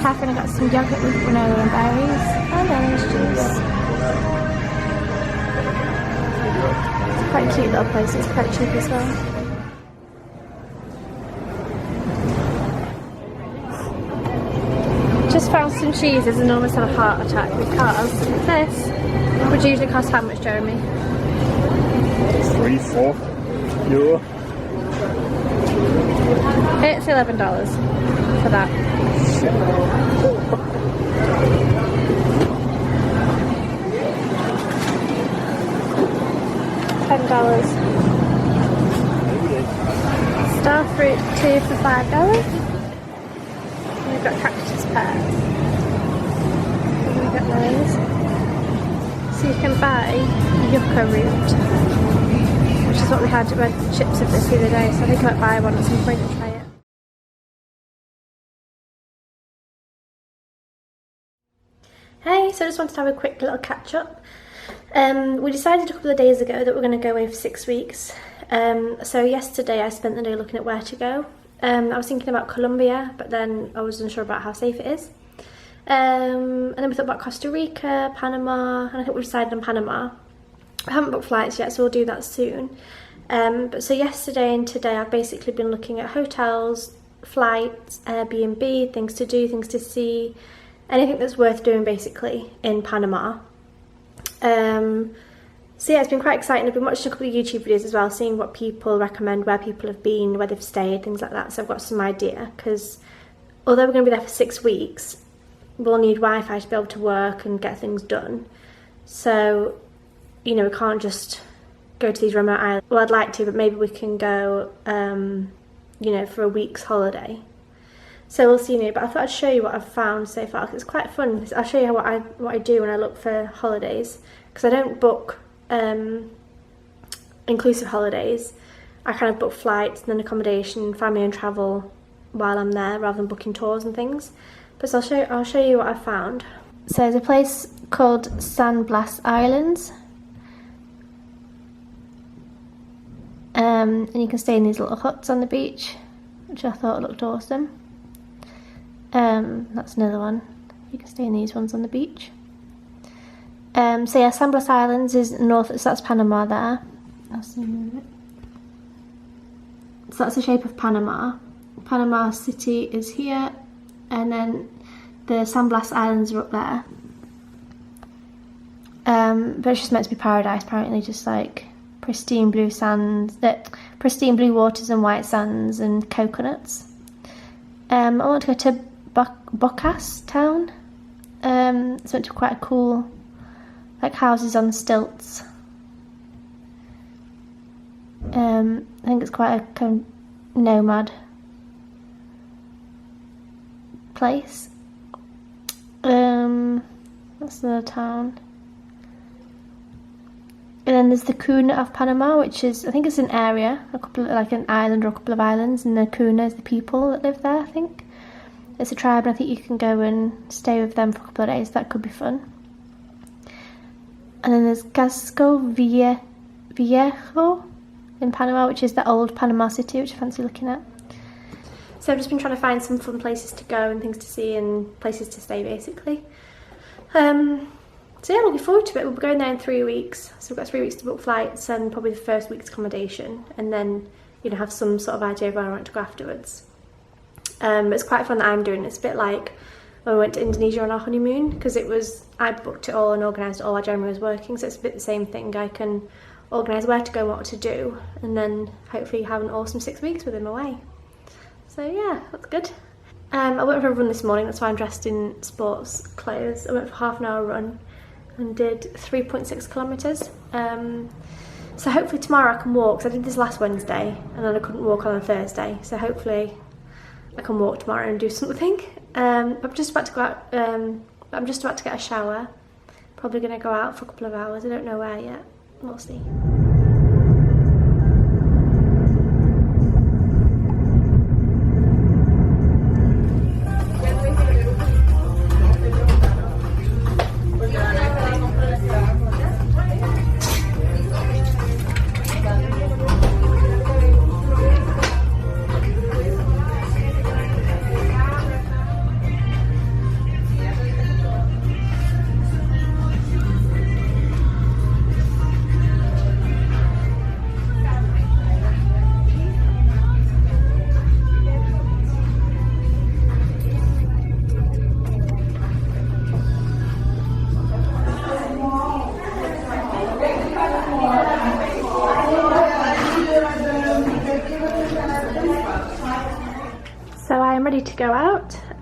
Catherine, I got some yogurt with granola and berries and orange juice. It's quite a cute little place, it's quite cheap as well. Just found some cheeses and almost had a heart attack because this would usually cost how much, Jeremy? 3-4 euro. It's $11 for that. $10. Starfruit 2 for $5. We've got cactus pears. We've got those. So you can buy yucca root, which is what we had chips of this the other day, so I think I might buy one at some point and try it. Hey, so I just wanted to have a quick little catch up. We decided a couple of days ago that we're going to go away for 6 weeks. So yesterday I spent the day looking at where to go. I was thinking about Colombia, but then I was unsure about how safe it is. And then we thought about Costa Rica, Panama, and I think we decided on Panama. I haven't booked flights yet, so we'll do that soon. But so yesterday and today I've basically been looking at hotels, flights, Airbnb, things to do, things to see, anything that's worth doing basically in Panama. So yeah, it's been quite exciting. I've been watching a couple of YouTube videos as well, seeing what people recommend, where people have been, where they've stayed, things like that. So I've got some idea, because although we're going to be there for 6 weeks, we'll need Wi-Fi to be able to work and get things done. So, you know, we can't just go to these remote islands. Well, I'd like to, but maybe we can go, you know, for a week's holiday. So we'll see. But I thought I'd show you what I've found so far, 'cause it's quite fun. I'll show you what I do when I look for holidays, because I don't book inclusive holidays. I kind of book flights and then accommodation, family and travel while I'm there, rather than booking tours and things. But so I'll show you what I found. So there's a place called San Blas Islands, and you can stay in these little huts on the beach, which I thought looked awesome. That's another one. You can stay in these ones on the beach. So yeah, San Blas Islands is north, so that's Panama there. I'll zoom in a bit. So that's the shape of Panama. Panama City is here, and then the San Blas Islands are up there. But it's just meant to be paradise, apparently, just like pristine blue sands, pristine blue waters and white sands and coconuts. I want to go to Bocas town. It's meant to be quite a cool, like houses on stilts. I think it's quite a kind of nomad place. That's the town. And then there's the Cuna of Panama, which is, I think it's an area, like an island or a couple of islands, and the Cuna is the people that live there, I think. It's a tribe, and I think you can go and stay with them for a couple of days. That could be fun. And then there's Casco Viejo in Panama, which is the old Panama City, which I fancy looking at. So I've just been trying to find some fun places to go and things to see and places to stay, basically. So yeah, looking forward to it. We'll be going there in 3 weeks. So we've got 3 weeks to book flights and probably the first week's accommodation, and then, you know, have some sort of idea of where I want to go afterwards. It's quite fun that I'm doing. It's a bit like when we went to Indonesia on our honeymoon, because I booked it all and organised it all while Jeremy was working, so it's a bit the same thing. I can organise where to go and what to do, and then hopefully have an awesome 6 weeks with him away. So yeah, that's good. I went for a run this morning, that's why I'm dressed in sports clothes. I went for half an hour run and did 3.6 kilometres. So hopefully tomorrow I can walk, because I did this last Wednesday and then I couldn't walk on a Thursday, so hopefully I can walk tomorrow and do something. I'm just about to go out, I'm just about to get a shower. Probably going to go out for a couple of hours, I don't know where yet, we'll see.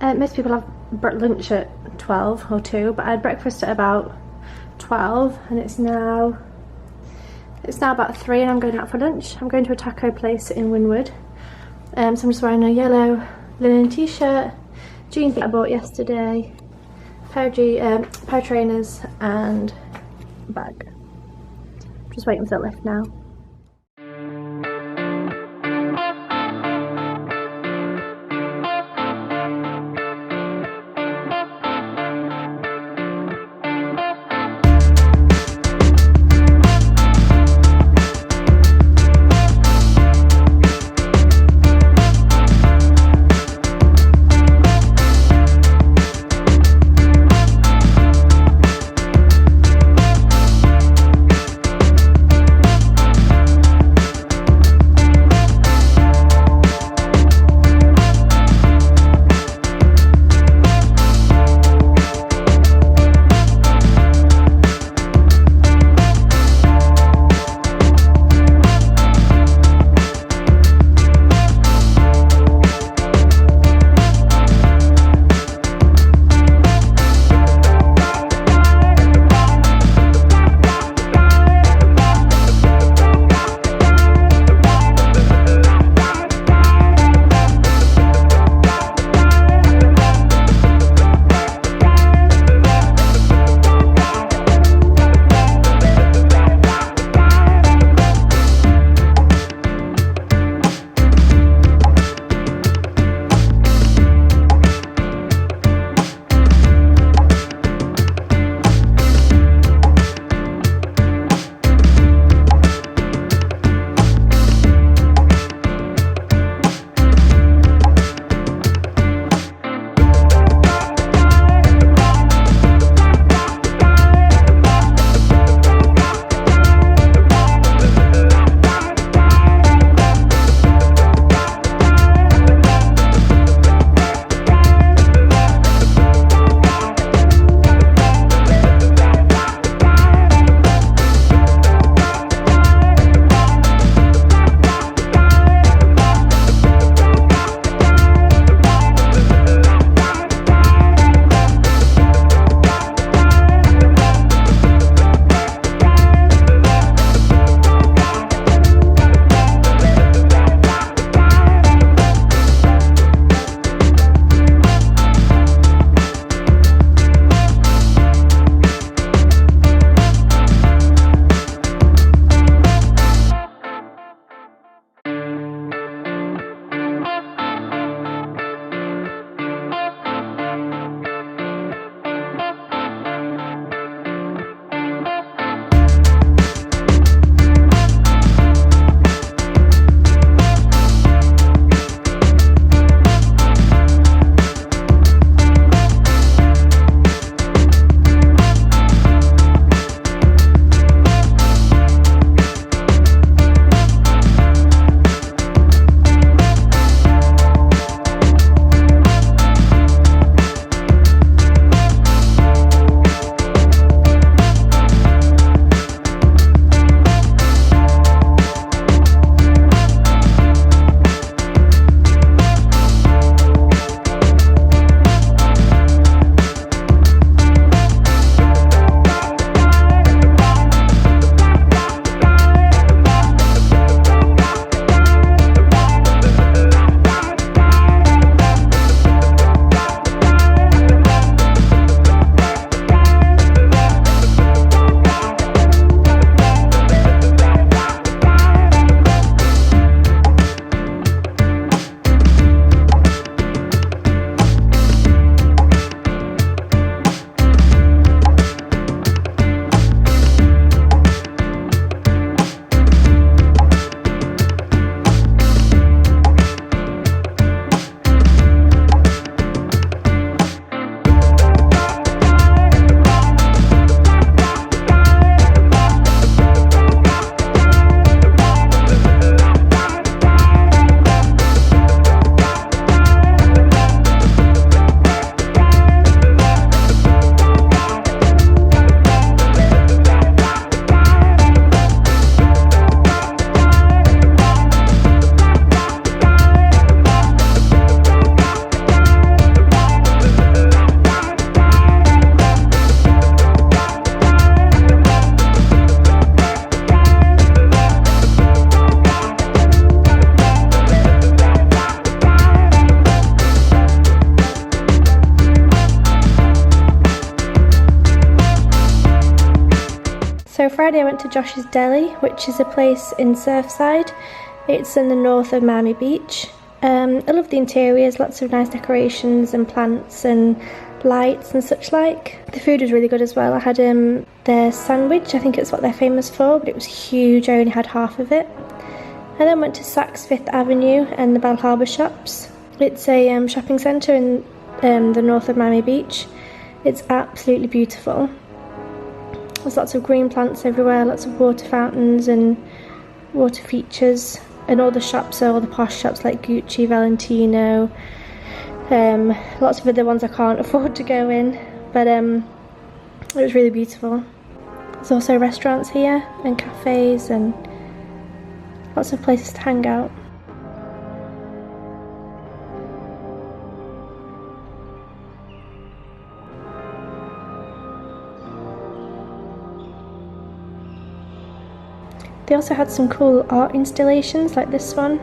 Most people have lunch at 12 or 2, but I had breakfast at about 12, and it's now about 3 and I'm going out for lunch. I'm going to a taco place in WYNWOOD. So I'm just wearing a yellow linen t-shirt, jeans that I bought yesterday, pair of trainers and a bag. Just waiting for the lift now. So Friday I went to Josh's Deli, which is a place in Surfside. It's in the north of Miami Beach. I love the interiors, lots of nice decorations and plants and lights and such like. The food was really good as well. I had their sandwich, I think it's what they're famous for, but it was huge, I only had half of it. I then went to Saks Fifth Avenue and the BAL HARBOUR shops. It's a shopping centre in the north of Miami Beach. It's absolutely beautiful. There's lots of green plants everywhere, lots of water fountains and water features, and all the shops are all the posh shops like Gucci, Valentino, lots of other ones I can't afford to go in, but it was really beautiful. There's also restaurants here and cafes and lots of places to hang out. They also had some cool art installations like this one.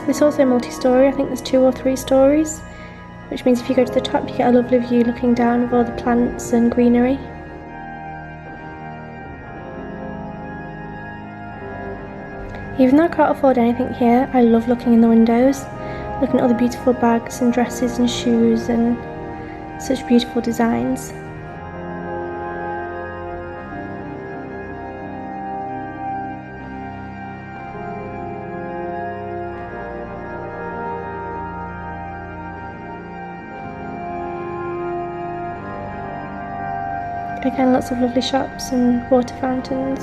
It's also multi-storey, I think there's 2 or 3 stories, which means if you go to the top you get a lovely view looking down with all the plants and greenery. Even though I can't afford anything here, I love looking in the windows, looking at all the beautiful bags and dresses and shoes and such beautiful designs. Again, lots of lovely shops and water fountains.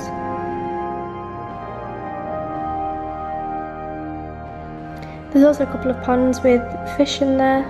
There's also a couple of ponds with fish in there.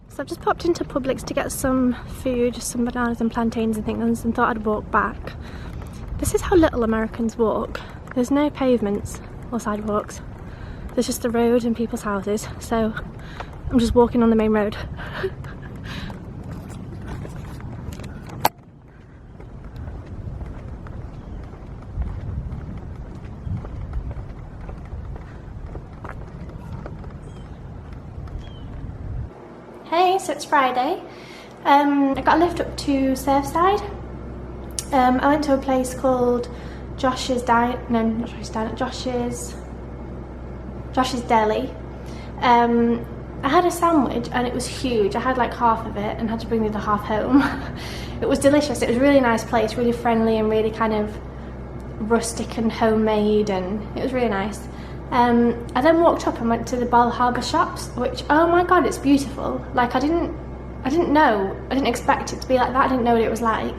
So I've just popped into Publix to get some food, some bananas and plantains and things, and thought I'd walk back. This is how little Americans walk. There's no pavements or sidewalks. There's just the road and people's houses. So I'm just walking on the main road. Hey, so it's Friday. I got a lift up to Surfside. I went to a place called Josh's Deli. I had a sandwich and it was huge. I had like half of it and had to bring the other half home. It was delicious. It was a really nice place, really friendly and really kind of rustic and homemade, and it was really nice. I then walked up and went to the BAL HARBOUR shops, which, oh my god, it's beautiful. Like I didn't expect it to be like that. I didn't know what it was like.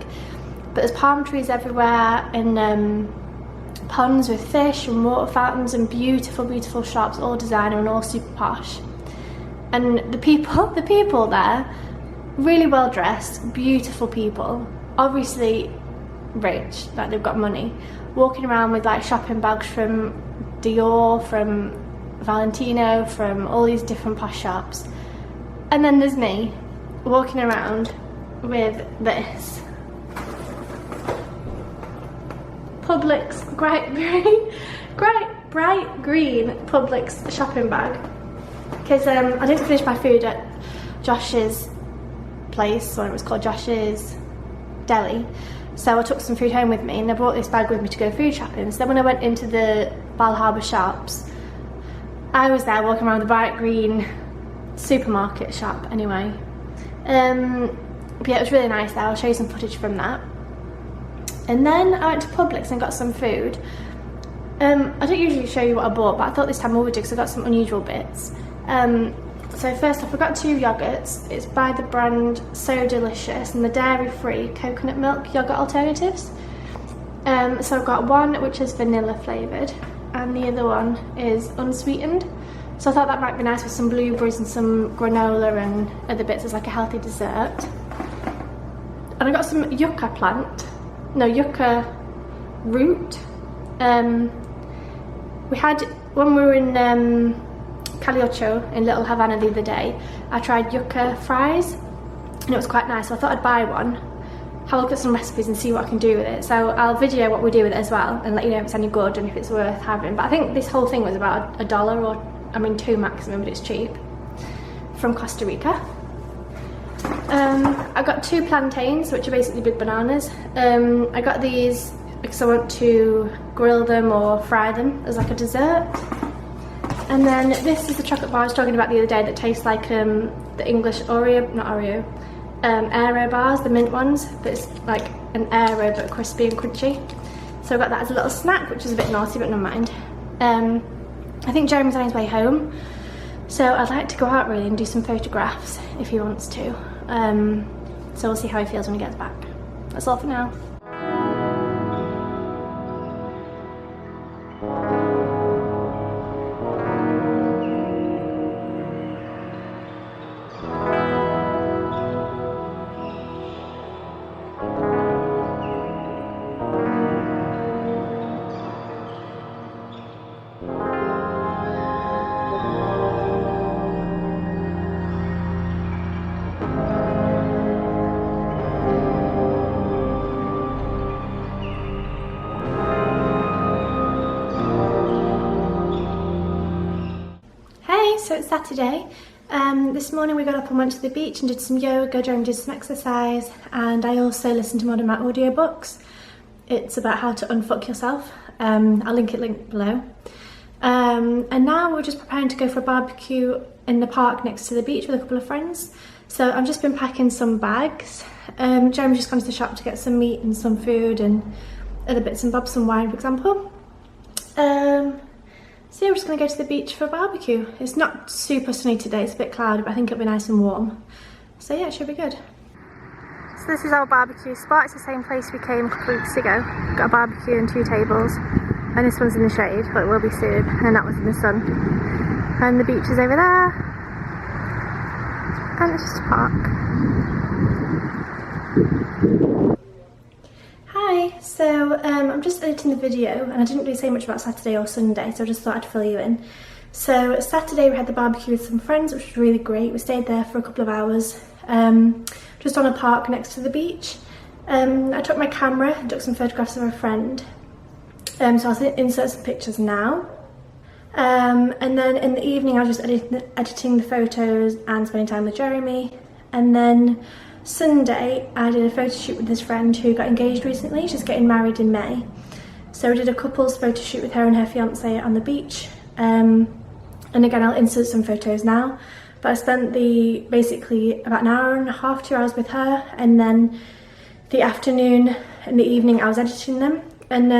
But there's palm trees everywhere and ponds with fish and water fountains and beautiful, beautiful shops, all designer and all super posh. And the people there, really well dressed, beautiful people, obviously rich, like they've got money, walking around with like shopping bags from Dior, from Valentino, from all these different posh shops. And then there's me walking around with this Publix bright green Publix shopping bag. because I didn't finish my food at Josh's place, or it was called Josh's Deli. So I took some food home with me, and I brought this bag with me to go food shopping. So then when I went into the BAL HARBOUR shops, I was there walking around the bright green supermarket shop anyway. But yeah, it was really nice there. I'll show you some footage from that. And then I went to Publix and got some food. I don't usually show you what I bought, but I thought this time I would do because I got some unusual bits. So first off, I got 2 yogurts. It's by the brand So Delicious, and the dairy-free coconut milk yogurt alternatives. So I've got one which is vanilla flavoured, and the other one is unsweetened. So I thought that might be nice with some blueberries and some granola and other bits as like a healthy dessert. And I got some yucca root. We had, when we were in Cachito in Little Havana the other day, I tried yucca fries and it was quite nice, so I thought I'd buy one, have a look at some recipes and see what I can do with it. So I'll video what we do with it as well and let you know if it's any good and if it's worth having. But I think this whole thing was about $1 or, I mean, $2 maximum, but it's cheap, from Costa Rica. I got 2 plantains, which are basically big bananas. I got these because I want to grill them or fry them as like a dessert. And then this is the chocolate bar I was talking about the other day that tastes like the English Aero bars, the mint ones, but it's like an Aero but crispy and crunchy. So I got that as a little snack, which is a bit naughty, but never mind. I think Jeremy's on his way home, so I'd like to go out really and do some photographs if he wants to. So we'll see how he feels when he gets back. That's all for now. So it's Saturday. This morning we got up and went to the beach and did some yoga, Jeremy did some exercise, and I also listened to one of my audiobooks. It's about how to unfuck yourself. I'll link it below. And now we're just preparing to go for a barbecue in the park next to the beach with a couple of friends. So I've just been packing some bags. Jeremy's just gone to the shop to get some meat and some food and other bits and bobs, some wine for example. So yeah, we're just going to go to the beach for a barbecue. It's not super sunny today, it's a bit cloudy, but I think it'll be nice and warm. So yeah, it should be good. So this is our barbecue spot. It's the same place we came a couple of weeks ago. We've got a barbecue and 2 tables. And this one's in the shade, but it will be soon. And that was in the sun. And the beach is over there. And it's just a park. Hi, so I'm just editing the video and I didn't really say much about Saturday or Sunday, so I just thought I'd fill you in. So Saturday we had the barbecue with some friends, which was really great. We stayed there for a couple of hours, just on a park next to the beach. I took my camera and took some photographs of a friend, so I'll insert some pictures now. And then in the evening I was just editing the photos and spending time with Jeremy. And then Sunday I did a photo shoot with this friend who got engaged recently. She's getting married in May. So we did a couples photo shoot with her and her fiance on the beach. And again, I'll insert some photos now. But I spent basically about an hour and a half, 2 hours with her, and then the afternoon and the evening I was editing them. And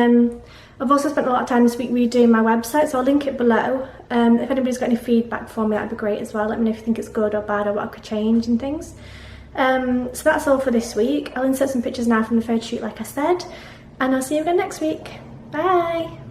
I've also spent a lot of time this week redoing my website, so I'll link it below. If anybody's got any feedback for me, that'd be great as well. Let me know if you think it's good or bad or what I could change and things. So that's all for this week. I'll insert some pictures now from the photo shoot like I said, and I'll see you again next week. Bye!